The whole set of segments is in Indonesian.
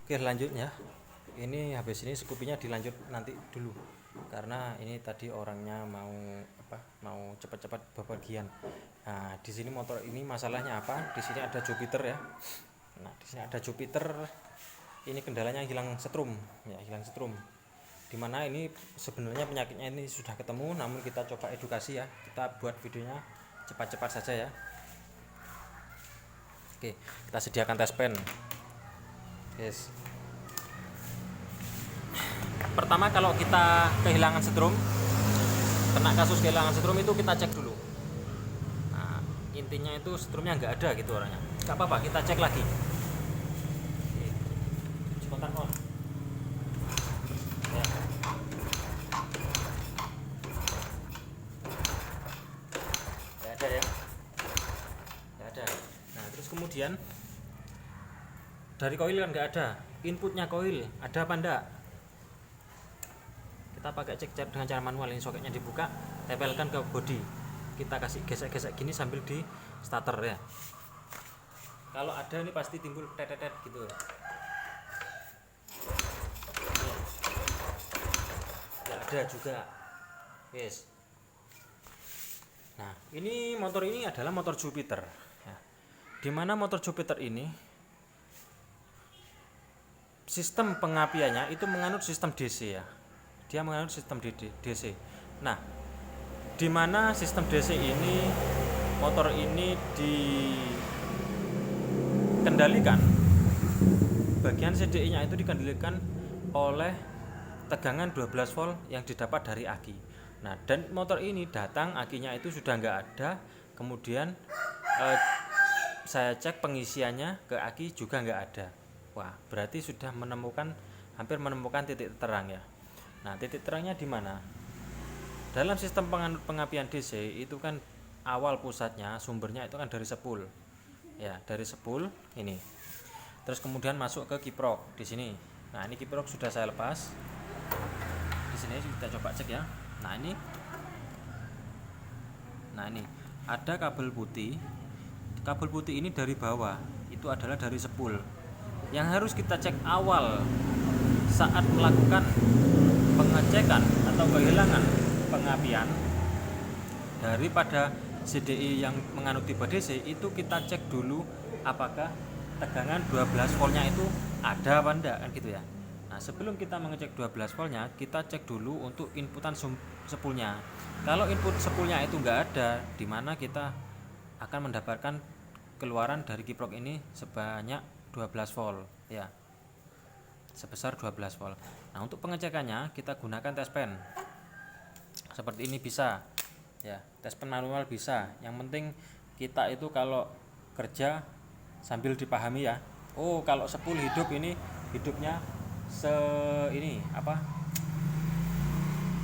Oke, lanjutnya. Ini habis ini Scoopy-nya dilanjut nanti dulu. Karena ini tadi orangnya mau cepat-cepat bepergian. Nah, di sini motor ini masalahnya apa? Di sini ada Jupiter ya. Nah, di sini ada Jupiter. Ini kendalanya hilang setrum, ya, hilang setrum. Dimana ini sebenarnya penyakitnya ini sudah ketemu, namun kita coba edukasi ya. Kita buat videonya cepat-cepat saja ya. Oke, kita sediakan tes pen. Yes. Pertama, kalau kita kehilangan setrum, kena kasus kehilangan setrum itu kita cek dulu. Nah, intinya itu setrumnya nggak ada gitu orangnya. Nggak apa-apa, kita cek lagi. Oke. Sebentar kok. Ya. Nggak ada ya. Nggak ada. Nah, terus kemudian dari koil kan nggak ada. Inputnya koil ada apa enggak? Kita pakai cek dengan cara manual. Ini soketnya dibuka, tempelkan ke bodi, kita kasih gesek-gesek gini sambil di starter ya. Kalau ada ini pasti timbul tetetet gitu. Nggak ada juga. Yes. Nah, ini motor ini adalah motor Jupiter ya. Dimana motor Jupiter ini sistem pengapiannya itu menganut sistem DC ya. Dia menganut sistem DC. Nah, di mana sistem DC ini motor ini dikendalikan, bagian CDI-nya itu dikendalikan oleh tegangan 12 volt yang didapat dari aki. Nah, dan motor ini datang akinya itu sudah nggak ada, kemudian saya cek pengisiannya ke aki juga nggak ada. Wah, berarti sudah hampir menemukan titik terang ya. Nah, titik terangnya di mana? Dalam sistem pengapian DC itu kan awal pusatnya, sumbernya itu kan dari spool. Ya, dari spool ini. Terus kemudian masuk ke kiprok di sini. Nah, ini kiprok sudah saya lepas. Di sini kita coba cek ya. Nah, ini ada kabel putih. Kabel putih ini dari bawah, itu adalah dari spool. Yang harus kita cek awal saat melakukan pengecekan atau kehilangan pengapian daripada CDI yang menganut tipe DC, itu kita cek dulu apakah tegangan 12 voltnya itu ada apa enggak kan gitu ya. Nah, sebelum kita mengecek 12 voltnya, kita cek dulu untuk inputan spoolnya. Kalau input spoolnya itu enggak ada, di mana kita akan mendapatkan keluaran dari kiprok ini sebanyak 12 volt ya. Sebesar 12 volt. Nah, untuk pengecekannya kita gunakan tes pen. Seperti ini bisa. Ya, tes pen manual bisa. Yang penting kita itu kalau kerja sambil dipahami ya. Oh, kalau spool hidup ini hidupnya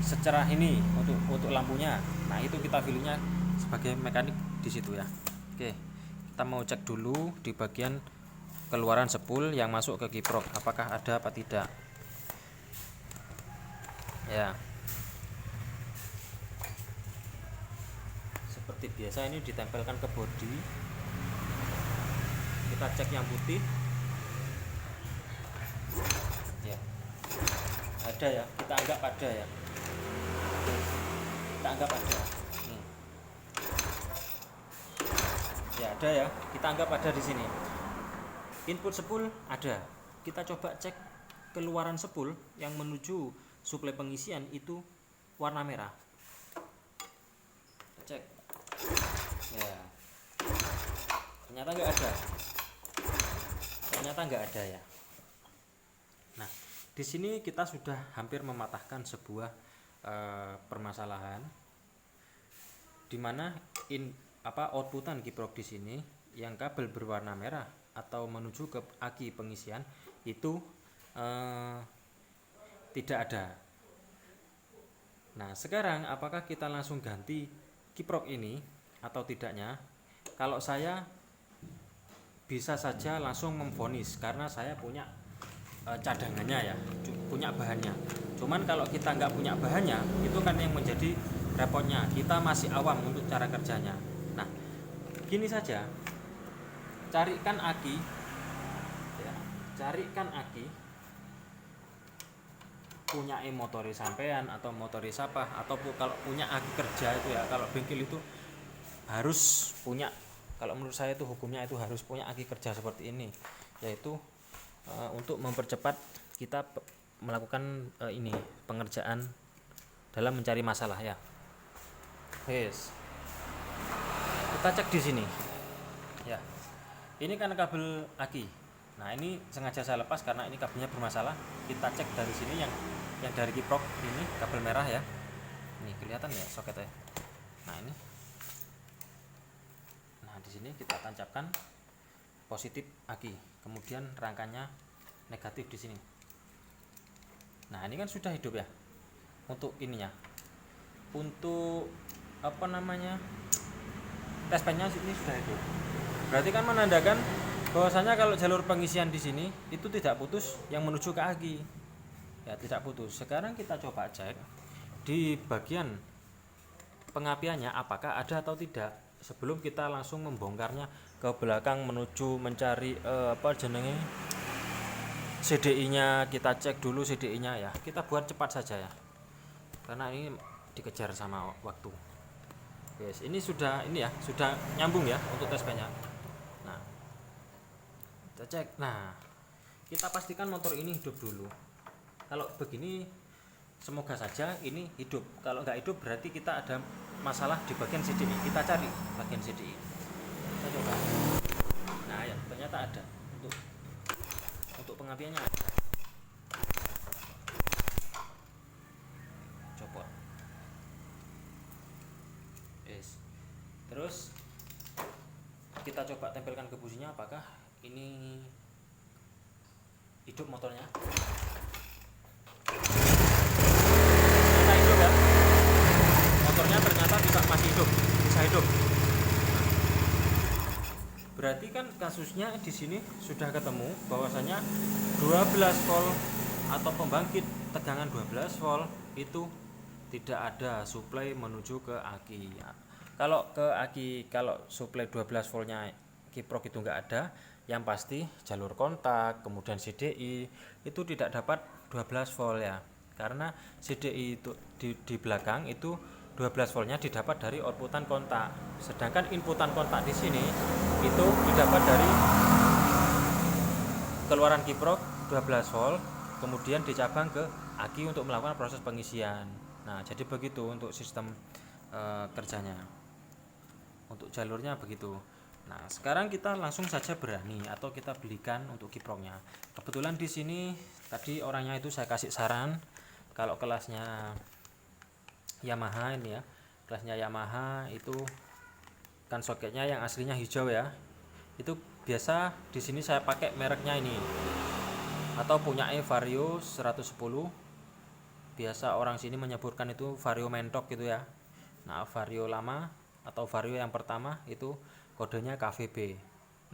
secerah ini untuk lampunya. Nah, itu kita feelingnya sebagai mekanik di situ ya. Oke. Kita mau cek dulu di bagian keluaran spool yang masuk ke kiprok, apakah ada apa tidak ya. Seperti biasa ini ditempelkan ke bodi. Kita cek yang putih ya, ada ya, kita anggap ada ya, kita anggap ada nih. Ya, ada ya, kita anggap ada di sini. Input spool ada. Kita coba cek keluaran spool yang menuju suplai pengisian itu warna merah. Cek. Ya. Ternyata nggak ada. Ternyata nggak ada ya. Nah, di sini kita sudah hampir mematahkan sebuah permasalahan, di mana outputan kiprok di sini yang kabel berwarna merah atau menuju ke aki pengisian itu tidak ada. Nah, sekarang apakah kita langsung ganti kiprok ini atau tidaknya? Kalau saya bisa saja langsung memvonis karena saya punya cadangannya ya, punya bahannya. Cuman kalau kita nggak punya bahannya, itu kan yang menjadi repotnya. Kita masih awam untuk cara kerjanya. Nah, gini saja, carikan aki ya, carikan aki punya motori sampean atau motori siapa, atau kalau punya aki kerja itu ya, kalau bengkel itu harus punya, kalau menurut saya itu hukumnya itu harus punya aki kerja seperti ini, yaitu untuk mempercepat kita melakukan ini pengerjaan dalam mencari masalah ya. Yes. Kita cek di sini. Ya. Ini kan kabel aki. Nah, ini sengaja saya lepas karena ini kabelnya bermasalah. Kita cek dari sini yang dari kiprok ini kabel merah ya. Ini kelihatan ya soketnya. Nah, ini. Nah, di sini kita tancapkan positif aki. Kemudian rangkanya negatif di sini. Nah, ini kan sudah hidup ya. Untuk ininya. Untuk apa namanya? Tes pennya ini sudah hidup. Berarti kan menandakan bahwasanya kalau jalur pengisian di sini itu tidak putus yang menuju ke aki. Ya, tidak putus. Sekarang kita coba cek di bagian pengapiannya apakah ada atau tidak sebelum kita langsung membongkarnya ke belakang menuju mencari CDI-nya. Kita cek dulu CDI-nya ya. Kita buat cepat saja ya. Karena ini dikejar sama waktu. Yes, ini sudah nyambung ya untuk tes pennya. Nah, kita cek. Nah, kita pastikan motor ini hidup dulu. Kalau begini semoga saja ini hidup. Kalau nggak hidup berarti kita ada masalah di bagian CDI. Kita cari bagian CDI. Kita coba. Nah, ya ternyata ada untuk pengapiannya ada. Copot. Yes. Terus kita coba tempelkan ke businya apakah ini hidup motornya. Ternyata hidup ya. Motornya ternyata masih hidup, bisa hidup. Berarti kan kasusnya di sini sudah ketemu bahwasanya 12 volt atau pembangkit tegangan 12 volt itu tidak ada suplai menuju ke aki. Kalau ke aki, kalau suplai 12 voltnya kiprok itu enggak ada, yang pasti jalur kontak kemudian CDI itu tidak dapat 12 volt ya, karena CDI itu di belakang itu 12 voltnya didapat dari outputan kontak, sedangkan inputan kontak di sini itu didapat dari keluaran kiprok 12 volt kemudian dicabang ke aki untuk melakukan proses pengisian. Nah, jadi begitu untuk sistem kerjanya, untuk jalurnya begitu. Nah, sekarang kita langsung saja berani atau kita belikan untuk kiproknya. Kebetulan di sini tadi orangnya itu saya kasih saran kalau kelasnya Yamaha ini ya, kelasnya Yamaha itu kan soketnya yang aslinya hijau ya. Itu biasa di sini saya pakai mereknya ini atau punya Vario 110. Biasa orang sini menyebutkan itu Vario mentok gitu ya. Nah, Vario lama atau Vario yang pertama itu kodenya KVB.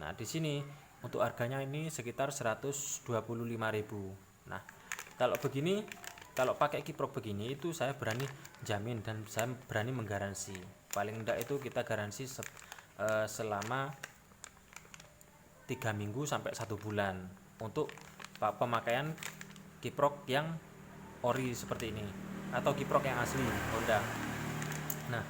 Nah, di sini untuk harganya ini sekitar 125.000. Nah, kalau begini, kalau pakai kiprok begini itu saya berani jamin dan saya berani menggaransi. Paling enggak itu kita garansi selama 3 minggu sampai 1 bulan untuk pemakaian kiprok yang ori seperti ini atau kiprok yang asli Honda. Nah,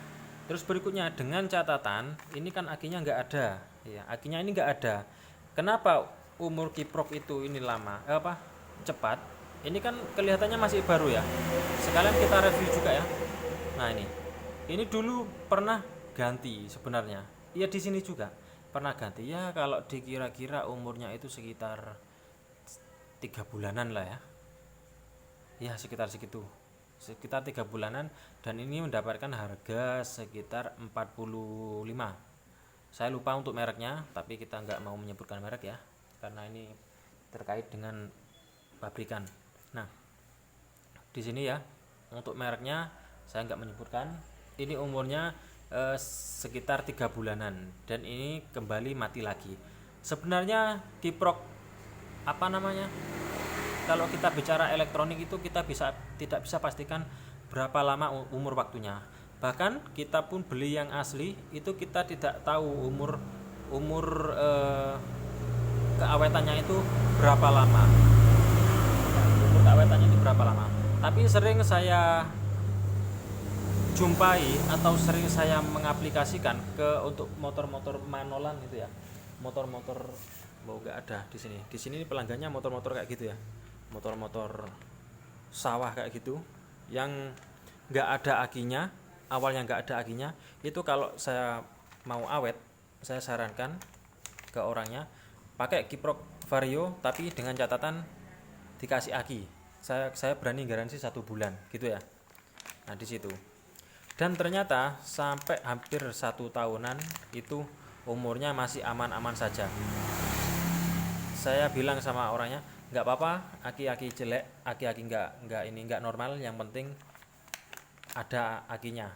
terus berikutnya dengan catatan ini kan akinya nggak ada ya, akinya ini nggak ada. Kenapa umur kiprok itu ini lama cepat? Ini kan kelihatannya masih baru ya, sekalian kita review juga ya. Nah, ini dulu pernah ganti sebenarnya ya, di sini juga pernah ganti ya. Kalau dikira-kira umurnya itu sekitar 3 bulanan lah ya, sekitar segitu, sekitar 3 bulanan, dan ini mendapatkan harga sekitar 45. Saya lupa untuk mereknya, tapi kita nggak mau menyebutkan merek ya karena ini terkait dengan pabrikan. Nah, di sini ya untuk mereknya saya nggak menyebutkan. Ini umurnya sekitar 3 bulanan dan ini kembali mati lagi. Sebenarnya kiprok kalau kita bicara elektronik itu kita tidak bisa pastikan berapa lama umur waktunya. Bahkan kita pun beli yang asli itu kita tidak tahu umur keawetannya itu berapa lama. Umur keawetannya itu berapa lama. Tapi sering saya jumpai atau sering saya mengaplikasikan ke untuk motor-motor manolan gitu ya. Motor-motor nggak ada di sini. Di sini pelanggannya motor-motor kayak gitu ya. Motor-motor sawah kayak gitu yang nggak ada akinya, awalnya nggak ada akinya. Itu kalau saya mau awet, saya sarankan ke orangnya pakai kiprok vario, tapi dengan catatan dikasih aki. Saya berani garansi 1 bulan gitu ya. Nah di situ. Dan ternyata sampai hampir 1 tahunan itu umurnya masih aman-aman saja. Saya bilang sama orangnya, nggak apa-apa, aki-aki jelek, aki-aki nggak normal, yang penting ada akinya.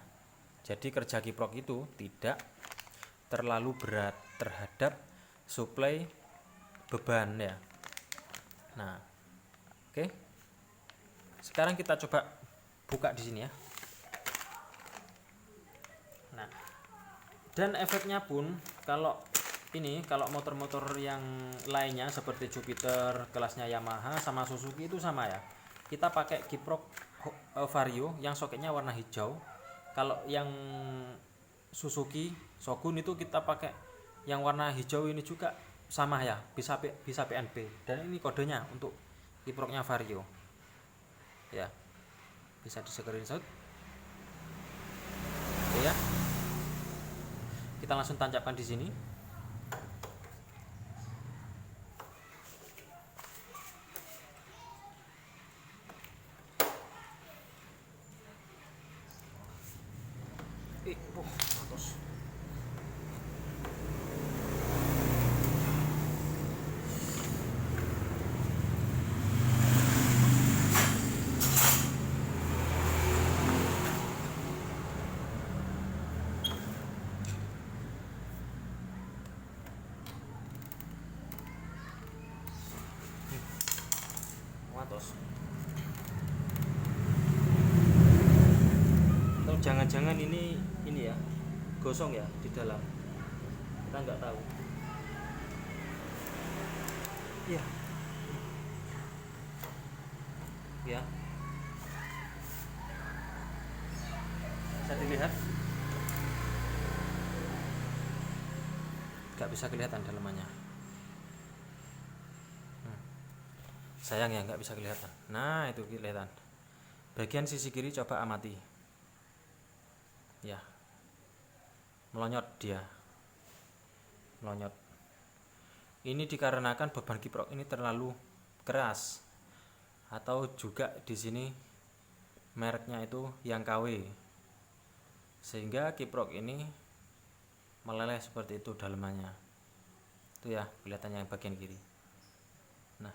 Jadi kerja kiprok itu tidak terlalu berat terhadap suplai beban ya. Nah, oke. Sekarang kita coba buka di sini ya. Nah, dan efeknya pun kalau motor-motor yang lainnya seperti Jupiter, kelasnya Yamaha sama Suzuki itu sama ya. Kita pakai kiprok vario yang soketnya warna hijau. Kalau yang Suzuki Shogun itu kita pakai yang warna hijau ini juga sama ya, bisa PNP. Dan ini kodenya untuk kiproknya vario. Ya. Bisa di screenshot. Oke ya. Kita langsung tancapkan di sini. Terus. Atau jangan-jangan ini ya gosong ya di dalam, kita nggak tahu ya. Bisa dilihat, nggak bisa kelihatan dalamannya. Sayang ya, nggak bisa kelihatan. Nah itu kelihatan bagian sisi kiri, coba amati ya, melonyot dia, melonyot. Ini dikarenakan beban kiprok ini terlalu keras, atau juga di sini mereknya itu yang KW, sehingga kiprok ini meleleh seperti itu dalamannya. Itu ya kelihatannya yang bagian kiri. Nah,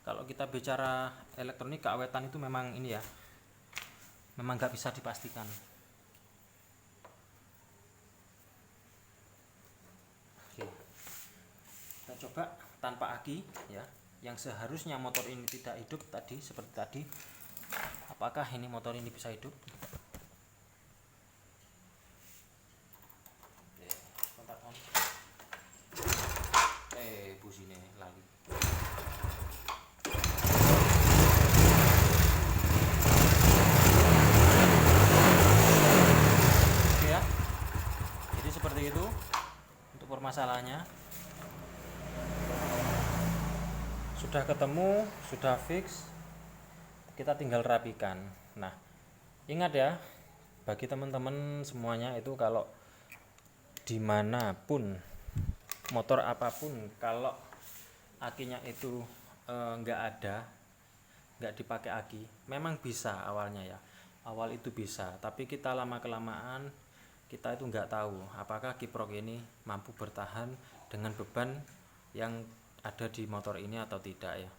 kalau kita bicara elektronik keawetan itu memang ini ya, memang nggak bisa dipastikan. Oke, kita coba tanpa aki ya, yang seharusnya motor ini tidak hidup tadi seperti tadi. Apakah ini motor ini bisa hidup? Kontak on. Busine lali. Oke ya. Jadi seperti itu untuk permasalahannya. Sudah ketemu, sudah fix, kita tinggal rapikan. Nah, ingat ya, bagi teman-teman semuanya itu kalau dimanapun motor apapun, kalau akinya itu nggak ada, nggak dipakai aki, memang bisa awalnya ya, awal itu bisa, tapi kita lama kelamaan kita itu nggak tahu apakah kiprok ini mampu bertahan dengan beban yang ada di motor ini atau tidak ya.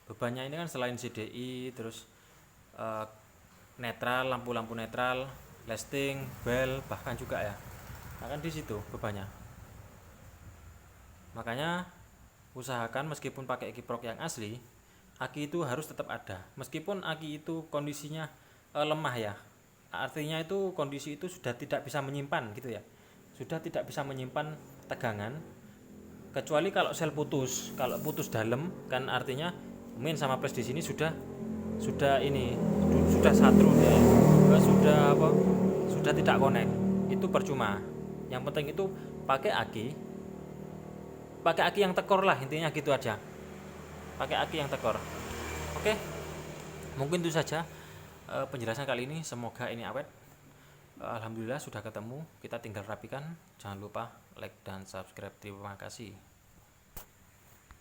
Bebannya ini kan selain CDI, terus netral, lampu-lampu netral, lasting, bel, bahkan juga ya. Nah kan di situ bebannya. Makanya usahakan meskipun pakai kiprok yang asli, aki itu harus tetap ada. Meskipun aki itu kondisinya lemah ya. Artinya itu kondisi itu sudah tidak bisa menyimpan gitu ya. Sudah tidak bisa menyimpan tegangan, kecuali kalau sel putus. Kalau putus dalam kan artinya main sama flash di sini sudah ini sudah satru deh, sudah apa, sudah tidak connect, itu percuma. Yang penting itu pakai aki yang tekor lah, intinya gitu aja, pakai aki yang tekor. Oke, mungkin itu saja penjelasan kali ini, semoga ini awet. Alhamdulillah sudah ketemu, kita tinggal rapikan. Jangan lupa like dan subscribe. Terima kasih.